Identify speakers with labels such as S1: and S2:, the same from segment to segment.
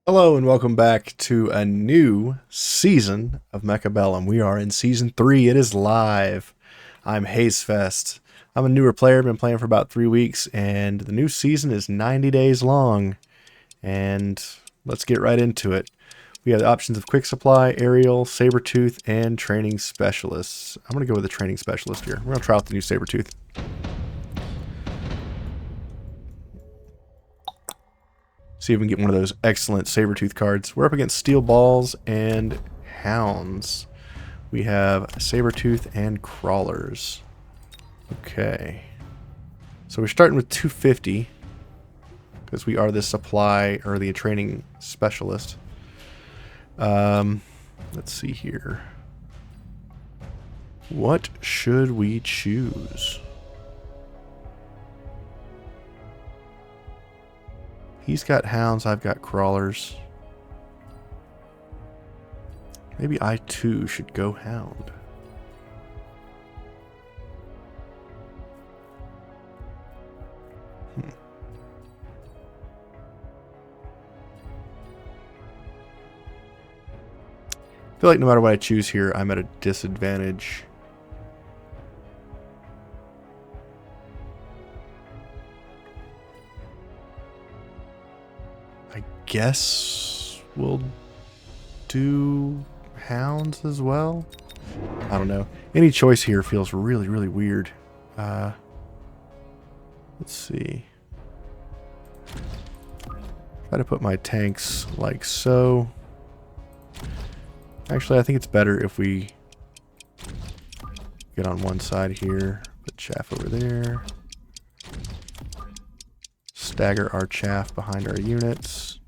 S1: Hello and welcome back to a new season of Mechabellum. We are in season 3. It is live. I'm Hazefest. I'm a newer player, been playing for about 3 weeks, and the new season is 90 days long. And let's get right into it. We have the options of quick supply, aerial, saber-tooth, and training specialists. I'm going to go with the training specialist here. We're going to try out the new saber-tooth. See if we can get one of those excellent saber-tooth cards. We're up against steel balls and hounds. We have saber-tooth and crawlers. Okay. So we're starting with 250 because we are the supply or the training specialist. Let's see here. What should we choose? He's got hounds, I've got crawlers. Maybe I too should go hound. I feel like no matter what I choose here, I'm at a disadvantage. I guess we'll do hounds as well. I don't know. Any choice here feels really, really weird. Let's see. Try to put my tanks like so. Actually, I think it's better if we get on one side here, put chaff over there. Stagger our chaff behind our units.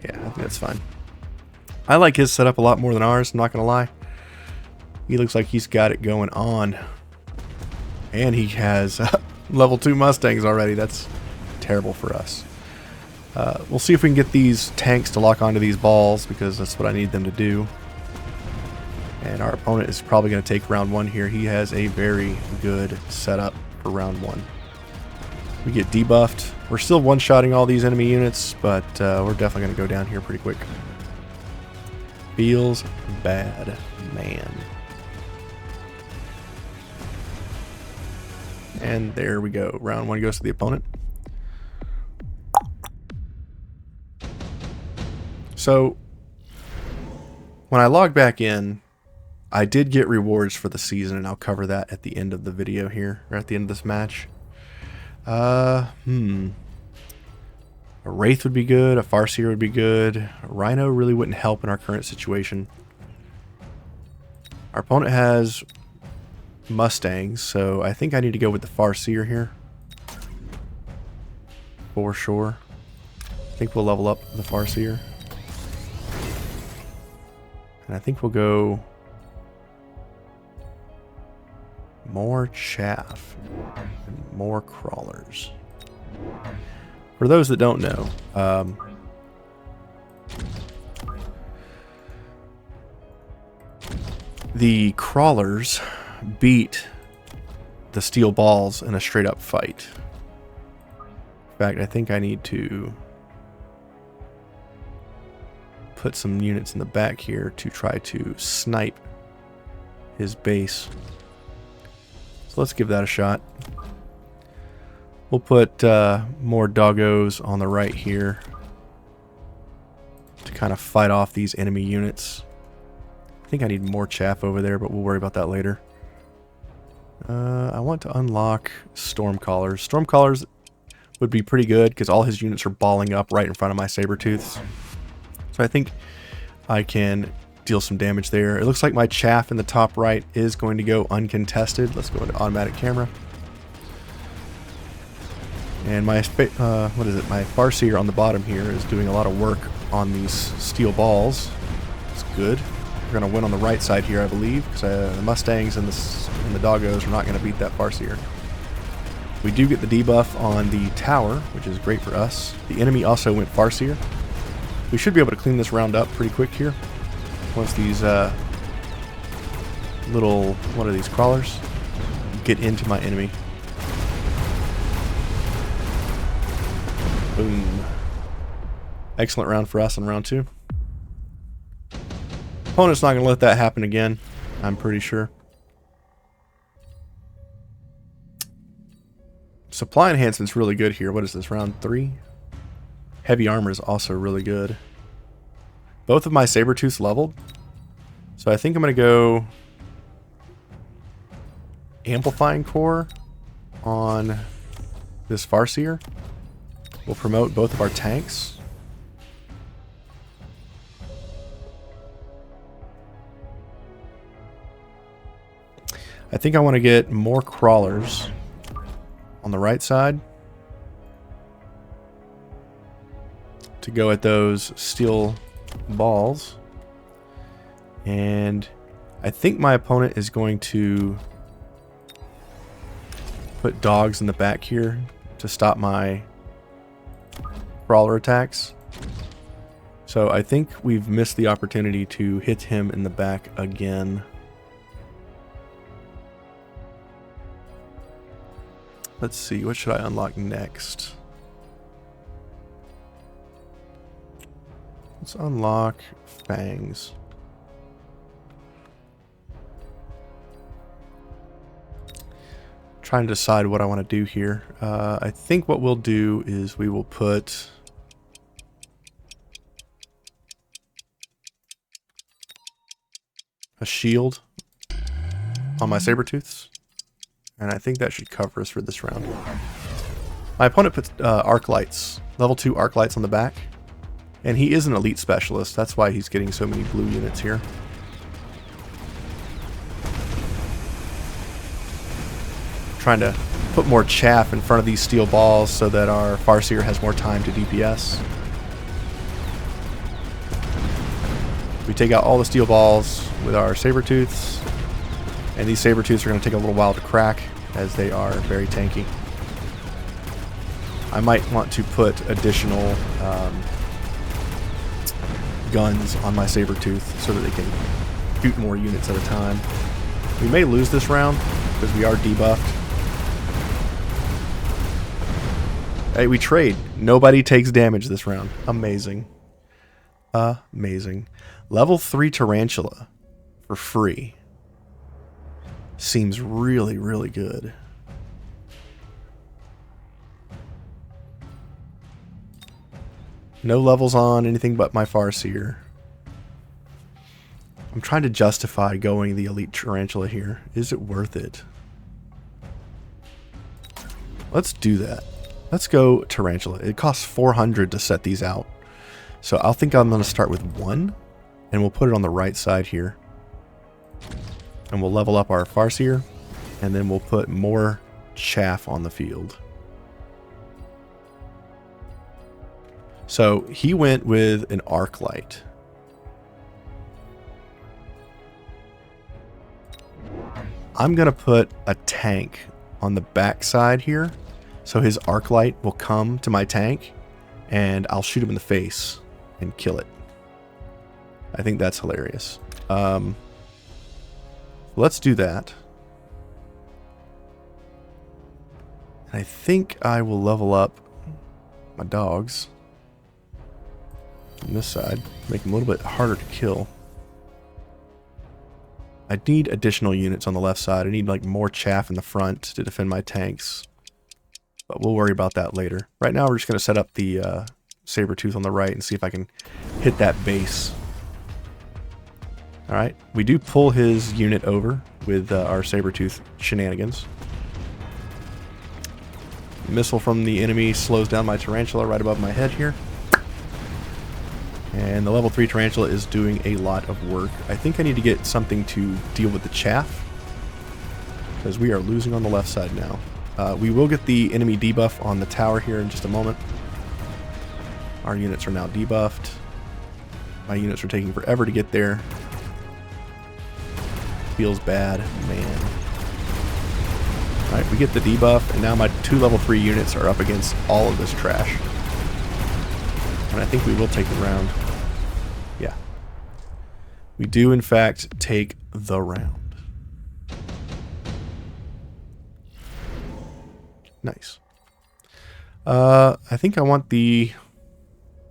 S1: Yeah, I think that's fine. I like his setup a lot more than ours, I'm not gonna lie. He looks like he's got it going on. And he has level 2 Mustangs already. That's terrible for us. We'll see if we can get these tanks to lock onto these balls, because that's what I need them to do. And our opponent is probably going to take round 1 here. He has a very good setup for round 1. We get debuffed. We're still one-shotting all these enemy units, but we're definitely going to go down here pretty quick. Feels bad, man. And there we go. Round 1 goes to the opponent. So, when I log back in, I did get rewards for the season, and I'll cover that at the end of the video here, or at the end of this match. A Wraith would be good, a Farseer would be good. A Rhino really wouldn't help in our current situation. Our opponent has Mustangs, so I think I need to go with the Farseer here. For sure. I think we'll level up the Farseer. And I think we'll go more chaff and more crawlers. For those that don't know, the crawlers beat the steel balls in a straight up fight. In fact, I think I need to put some units in the back here to try to snipe his base. So let's give that a shot. We'll put more doggos on the right here to kind of fight off these enemy units. I think I need more chaff over there, but we'll worry about that later. I want to unlock Stormcallers. Stormcallers would be pretty good because all his units are balling up right in front of my saber-tooths. So I think I can deal some damage there. It looks like my chaff in the top right is going to go uncontested. Let's go into automatic camera. And my my Farseer on the bottom here is doing a lot of work on these steel balls. It's good. We're going to win on the right side here, I believe, because the Mustangs and the Doggos are not going to beat that Farseer. We do get the debuff on the tower, which is great for us. The enemy also went Farseer. We should be able to clean this round up pretty quick here. Once these what are these, crawlers, get into my enemy. Boom. Excellent round for us in round 2. Opponent's not going to let that happen again, I'm pretty sure. Supply enhancement's really good here. What is this, round 3? Heavy armor is also really good. Both of my saber-tooths leveled. So I think I'm going to go amplifying core on this Farseer. We'll promote both of our tanks. I think I want to get more crawlers on the right side to go at those steel balls. And I think my opponent is going to put dogs in the back here to stop my crawler attacks. So I think we've missed the opportunity to hit him in the back again. Let's see, what should I unlock next? Let's unlock fangs. Trying to decide what I want to do here. I think what we'll do is we will put a shield on my saber-tooths, and I think that should cover us for this round. My opponent puts arc lights, level 2 arc lights on the back, and he is an elite specialist. That's why he's getting so many blue units here. Trying to put more chaff in front of these steel balls so that our Farseer has more time to DPS. We take out all the steel balls with our saber-tooths, and these saber-tooths are going to take a little while to crack as they are very tanky. I might want to put additional guns on my saber-tooth so that they can shoot more units at a time. We may lose this round because we are debuffed. Hey, we trade. Nobody takes damage this round. Amazing. Amazing. Level 3 Tarantula for free. Seems really, really good. No levels on anything but my Farseer. I'm trying to justify going the Elite Tarantula here. Is it worth it? Let's do that. Let's go Tarantula. It costs 400 to set these out. So I think I'm going to start with 1, and we'll put it on the right side here. And we'll level up our Farseer, and then we'll put more chaff on the field. So he went with an arc light. I'm going to put a tank on the back side here. So his arc light will come to my tank, and I'll shoot him in the face and kill it. I think that's hilarious. Let's do that. And I think I will level up my dogs on this side, make them a little bit harder to kill. I need additional units on the left side. I need like more chaff in the front to defend my tanks. But we'll worry about that later. Right now we're just going to set up the saber-tooth on the right and see if I can hit that base. Alright, we do pull his unit over with our saber-tooth shenanigans. Missile from the enemy slows down my Tarantula right above my head here. And the level 3 Tarantula is doing a lot of work. I think I need to get something to deal with the chaff, because we are losing on the left side now. We will get the enemy debuff on the tower here in just a moment. Our units are now debuffed. My units are taking forever to get there. Feels bad, man. Alright, we get the debuff, and now my 2 level 3 units are up against all of this trash. And I think we will take the round. Yeah. We do, in fact, take the round. Nice. I think I want the...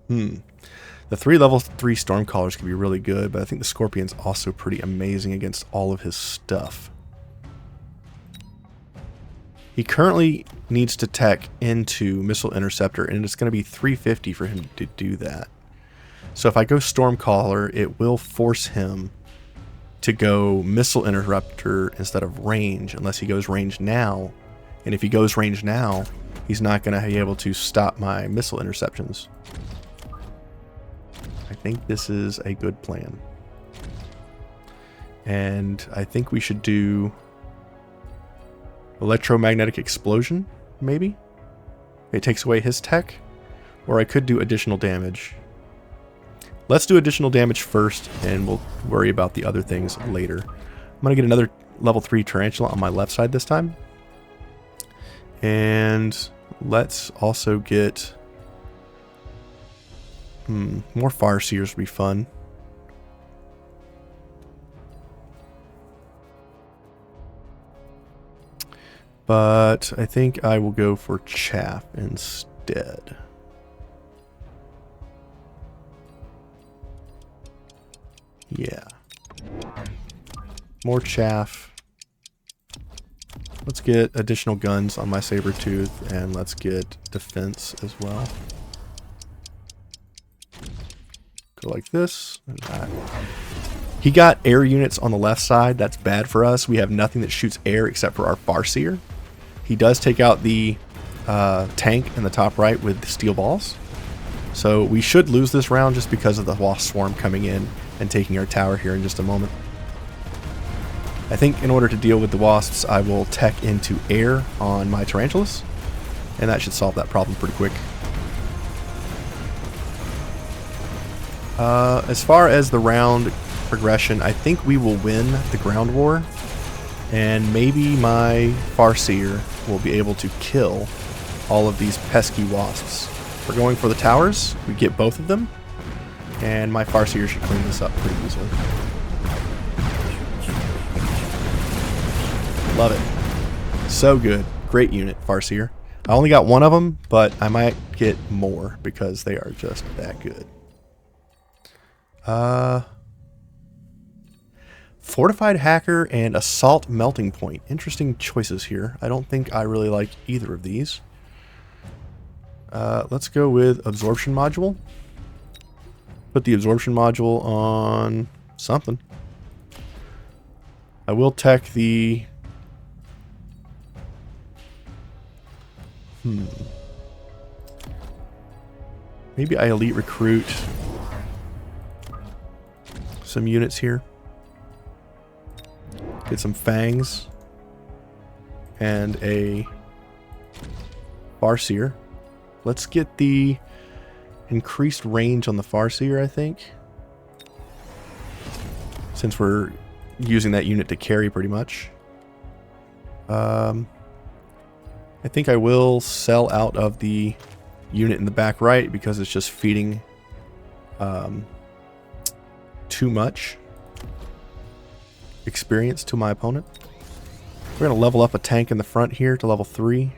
S1: The 3 level 3 Stormcallers could be really good, but I think the Scorpion's also pretty amazing against all of his stuff. He currently needs to tech into Missile Interceptor, and it's going to be 350 for him to do that. So if I go Stormcaller, it will force him to go Missile Interrupter instead of range, unless he goes range now. And if he goes range now, he's not going to be able to stop my missile interceptions. I think this is a good plan. And I think we should do Electromagnetic Explosion, maybe? It takes away his tech. Or I could do additional damage. Let's do additional damage first, and we'll worry about the other things later. I'm going to get another level 3 Tarantula on my left side this time. And let's also get... more Farseers would be fun. But I think I will go for Chaff instead. Yeah. More Chaff. Let's get additional guns on my Sabertooth, and let's get defense as well. Go like this and that. He got air units on the left side. That's bad for us. We have nothing that shoots air except for our Farseer. He does take out the tank in the top right with the steel balls. So we should lose this round just because of the Wasp Swarm coming in and taking our tower here in just a moment. I think in order to deal with the Wasps, I will tech into air on my Tarantulas, and that should solve that problem pretty quick. As far as the round progression, I think we will win the ground war, and maybe my Farseer will be able to kill all of these pesky Wasps. We're going for the towers. We get both of them, and my Farseer should clean this up pretty easily. Love it. So good. Great unit, Farseer. I only got one of them, but I might get more because they are just that good. Fortified Hacker and Assault Melting Point. Interesting choices here. I don't think I really like either of these. Let's go with Absorption Module. Put the Absorption Module on something. I will tech the... Maybe I Elite Recruit some units here. Get some Fangs and a Farseer. Let's get the increased range on the Farseer, I think. Since we're using that unit to carry pretty much. I think I will sell out of the unit in the back right because it's just feeding too much experience to my opponent. We're going to level up a tank in the front here to level 3.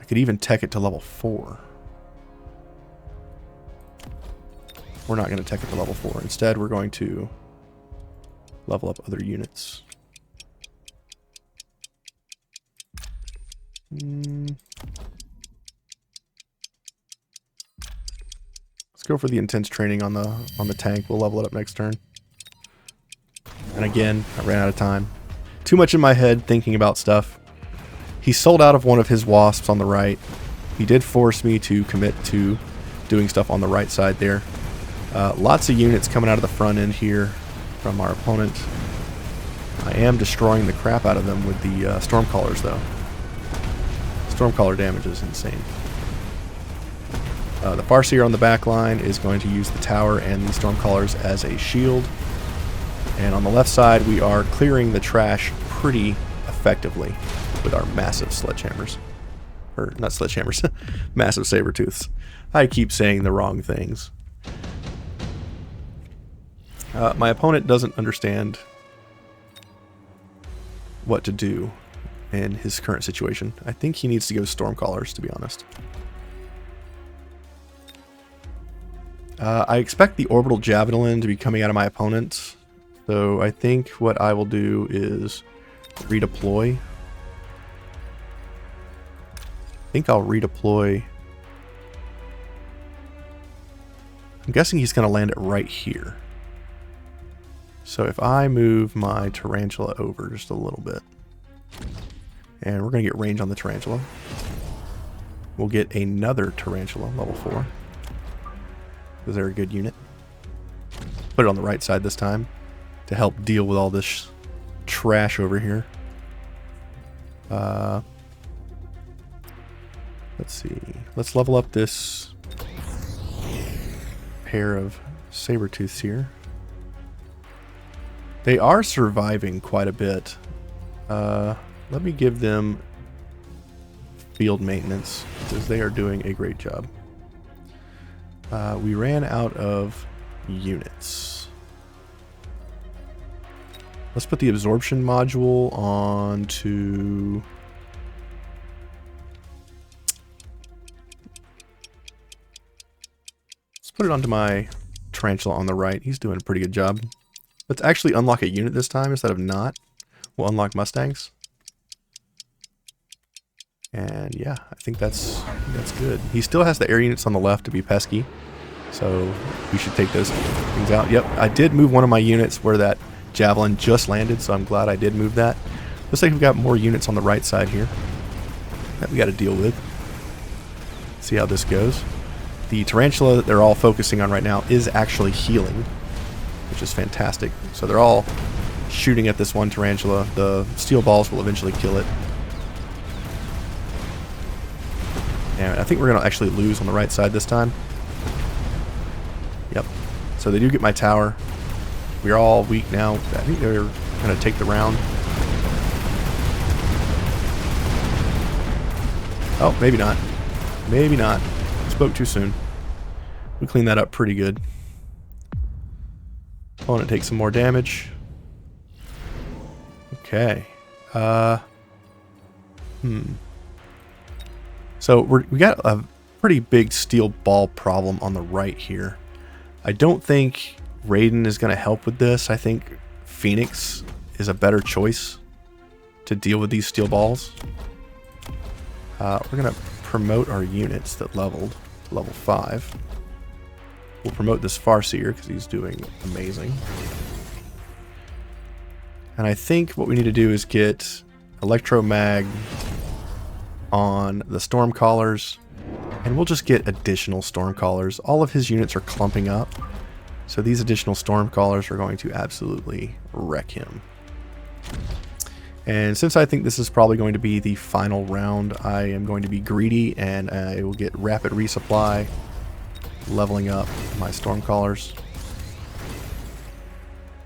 S1: I could even tech it to level 4. We're not going to tech it to level 4. Instead, we're going to level up other units. Let's go for the intense training on the tank. We'll level it up next turn. And again, I ran out of time. Too much in my head thinking about stuff. He sold out of one of his wasps on the right. He did force me to commit to doing stuff on the right side there. Lots of units coming out of the front end here from our opponent. I am destroying the crap out of them with the Stormcallers though. Stormcaller damage is insane. The Farseer on the back line is going to use the tower and the Stormcallers as a shield. And on the left side, we are clearing the trash pretty effectively with our massive sledgehammers. Or, not sledgehammers, massive saber-tooths. I keep saying the wrong things. My opponent doesn't understand what to do. in his current situation. I think he needs to go Stormcallers, to be honest. I expect the Orbital Javelin to be coming out of my opponent, so I think what I will do is redeploy. I think I'll redeploy. I'm guessing he's going to land it right here. So if I move my Tarantula over just a little bit, and we're going to get range on the Tarantula. We'll get another Tarantula, level 4. Because they're a good unit. Put it on the right side this time to help deal with all this trash over here. Let's see. Let's level up this pair of Sabertooths here. They are surviving quite a bit. Let me give them field maintenance because they are doing a great job. We ran out of units. Let's put the absorption module onto... Let's put it onto my Tarantula on the right. He's doing a pretty good job. Let's actually unlock a unit this time instead of not. We'll unlock Mustangs. And yeah, I think that's good. He still has the air units on the left to be pesky. So we should take those things out. Yep, I did move one of my units where that Javelin just landed, so I'm glad I did move that. Looks like we've got more units on the right side here that we got to deal with. See how this goes. The Tarantula that they're all focusing on right now is actually healing, which is fantastic. So they're all shooting at this one Tarantula. The steel balls will eventually kill it. And I think we're going to actually lose on the right side this time. Yep. So they do get my tower. We're all weak now. I think they're going to take the round. Oh, maybe not. Maybe not. Spoke too soon. We cleaned that up pretty good. Opponent takes some more damage. Okay. So we got a pretty big steel ball problem on the right here. I don't think Raiden is going to help with this. I think Phoenix is a better choice to deal with these steel balls. We're going to promote our units that leveled to level 5. We'll promote this Farseer because he's doing amazing. And I think what we need to do is get Electromag on the Stormcallers, and we'll just get additional Stormcallers. All of his units are clumping up, so these additional Stormcallers are going to absolutely wreck him. And since I think this is probably going to be the final round, I am going to be greedy and I will get rapid resupply, leveling up my Stormcallers.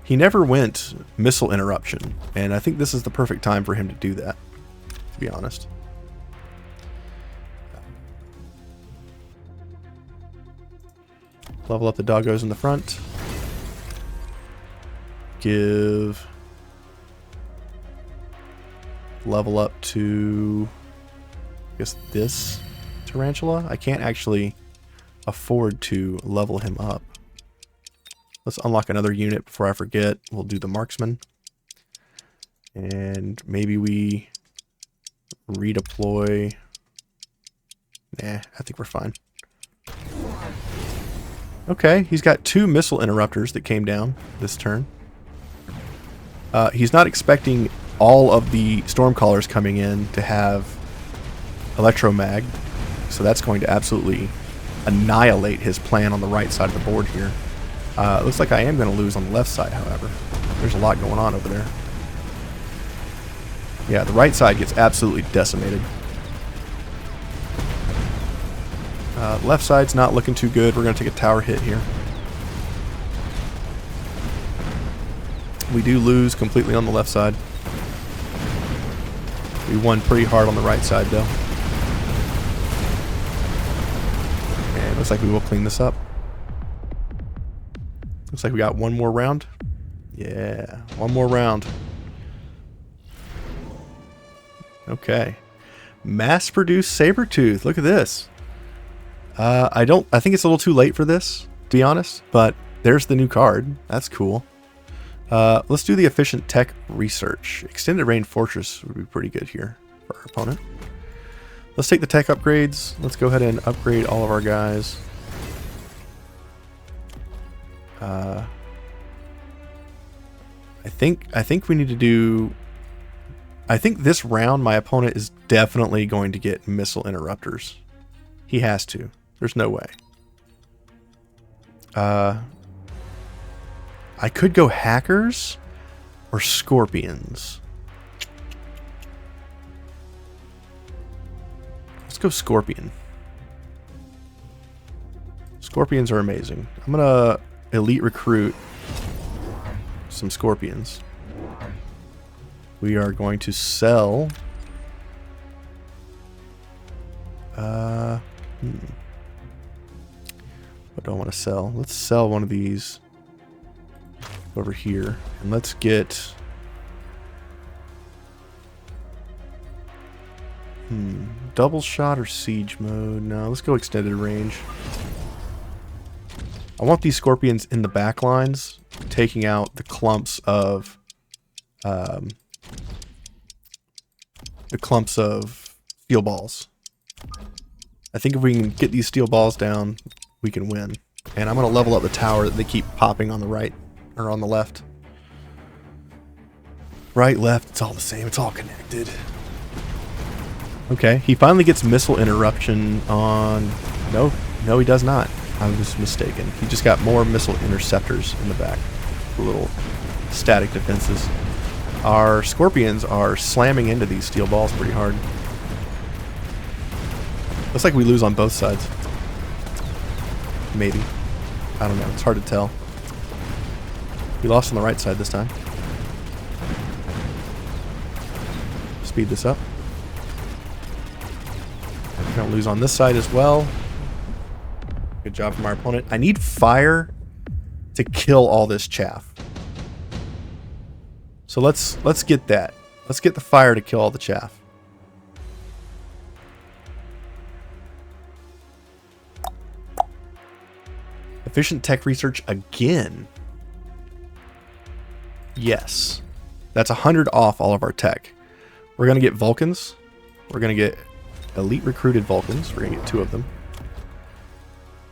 S1: He never went missile interruption, and I think this is the perfect time for him to do that, to be honest. Level up the doggos in the front. Give level up to, I guess, this Tarantula. I can't actually afford to level him up. Let's unlock another unit before I forget. We'll do the Marksman. And maybe we redeploy. Nah, I think we're fine. Okay, he's got 2 missile interrupters that came down this turn. He's not expecting all of the Stormcallers coming in to have Electromag, so that's going to absolutely annihilate his plan on the right side of the board here. It looks like I am going to lose on the left side, however. There's a lot going on over there. Yeah, the right side gets absolutely decimated. Left side's not looking too good. We're going to take a tower hit here. We do lose completely on the left side. We won pretty hard on the right side, though. And it looks like we will clean this up. Looks like we got one more round. Yeah, one more round. Okay. Mass-produced Sabretooth. Look at this. I think it's a little too late for this, to be honest, but there's the new card. That's cool. Let's do the efficient tech research. Extended range fortress would be pretty good here for our opponent. Let's take the tech upgrades. Let's go ahead and upgrade all of our guys. I think we need to do... I think this round my opponent is definitely going to get missile interrupters. He has to. There's no way. I could go hackers or scorpions. Let's go scorpion. Scorpions are amazing. I'm gonna elite recruit some scorpions. We are going to sell. What do I want to sell? Let's sell one of these over here, and let's get. Double shot or siege mode? No, let's go extended range. I want these scorpions in the back lines, taking out the clumps of steel balls. I think if we can get these steel balls down, we can win. And I'm going to level up the tower that they keep popping on the right, or on the left. Right, left, it's all the same, it's all connected. Okay, he finally gets missile interruption on... No, he does not. I was mistaken. He just got more missile interceptors in the back. The little static defenses. Our scorpions are slamming into these steel balls pretty hard. Looks like we lose on both sides. Maybe. I don't know. It's hard to tell. We lost on the right side this time. Speed this up. We're going to lose on this side as well. Good job from our opponent. I need fire to kill all this chaff. So let's get that. Let's get the fire to kill all the chaff. Efficient tech research again. Yes. That's 100 off all of our tech. We're going to get Vulcans. We're going to get elite recruited Vulcans. We're going to get 2 of them.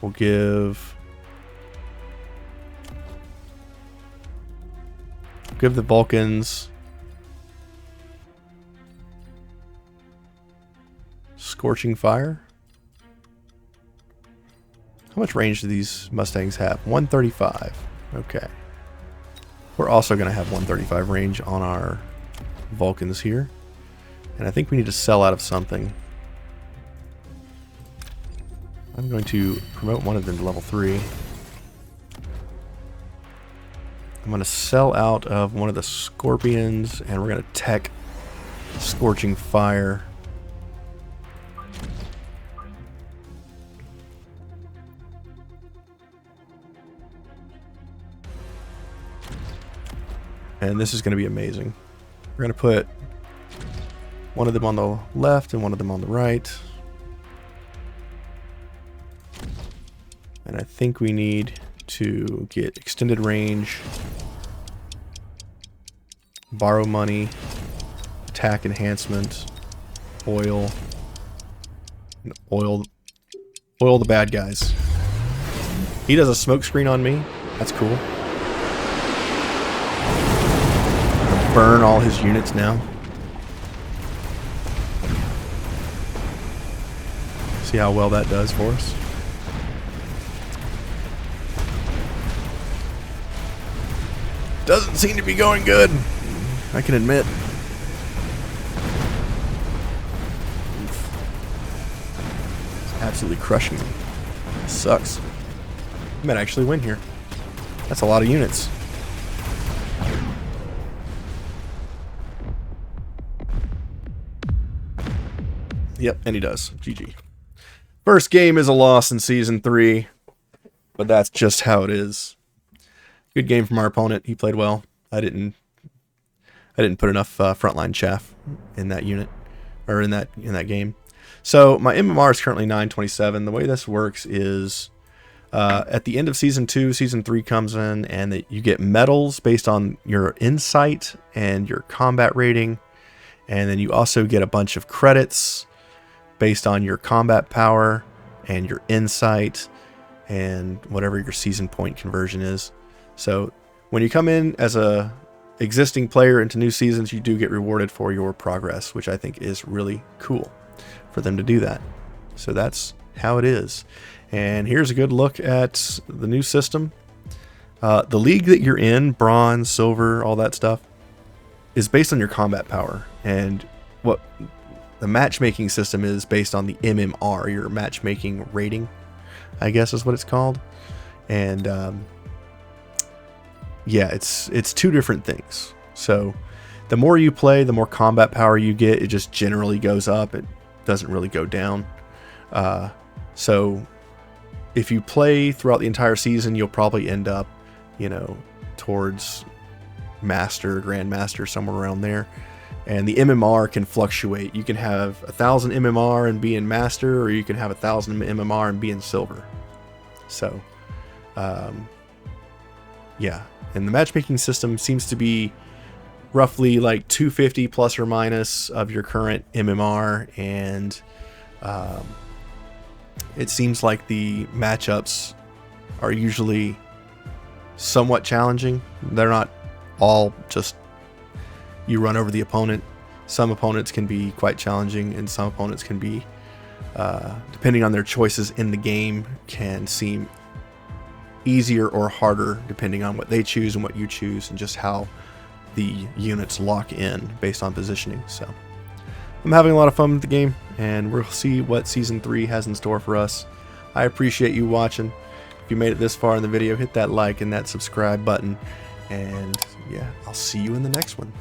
S1: We'll give the Vulcans Scorching Fire. How much range do these Mustangs have? 135. Okay. We're also going to have 135 range on our Vulcans here. And I think we need to sell out of something. I'm going to promote one of them to level 3. I'm going to sell out of one of the Scorpions, and we're going to tech Scorching Fire. And this is going to be amazing. We're going to put one of them on the left and one of them on the right. And I think we need to get extended range, borrow money, attack enhancement, oil, and oil the bad guys. He does a smoke screen on me. That's cool. Burn all his units now. See how well that does for us. Doesn't seem to be going good, I can admit. It's absolutely crushing me. It sucks. I might actually win here. That's a lot of units. Yep, and he does. GG. First game is a loss in Season 3, but that's just how it is. Good game from our opponent. He played well. I didn't put enough frontline chaff in that unit. or in that game. So my MMR is currently 927. The way this works is at the end of Season 2, Season 3 comes in, and that you get medals based on your insight and your combat rating. And then you also get a bunch of credits based on your combat power and your insight and whatever your season point conversion is. So when you come in as a existing player into new seasons, you do get rewarded for your progress, which I think is really cool for them to do that. So that's how it is. And here's a good look at the new system. The league that you're in, bronze, silver, all that stuff, is based on your combat power. And what the matchmaking system is based on the MMR, your matchmaking rating, I guess is what it's called. And yeah, it's two different things. So the more you play, the more combat power you get. It just generally goes up. It doesn't really go down. So if you play throughout the entire season, you'll probably end up, you know, towards Master, Grandmaster, somewhere around there. And the MMR can fluctuate. You can have 1,000 MMR and be in Master, or you can have 1,000 MMR and be in Silver. So, yeah. And the matchmaking system seems to be roughly like 250 plus or minus of your current MMR, and it seems like the matchups are usually somewhat challenging. They're not all just you run over the opponent. Some opponents can be quite challenging, and some opponents can be, depending on their choices in the game, can seem easier or harder depending on what they choose and what you choose, and just how the units lock in based on positioning. So I'm having a lot of fun with the game, and we'll see what Season 3 has in store for us. I appreciate you watching. If you made it this far in the video, hit that like and that subscribe button. And yeah, I'll see you in the next one.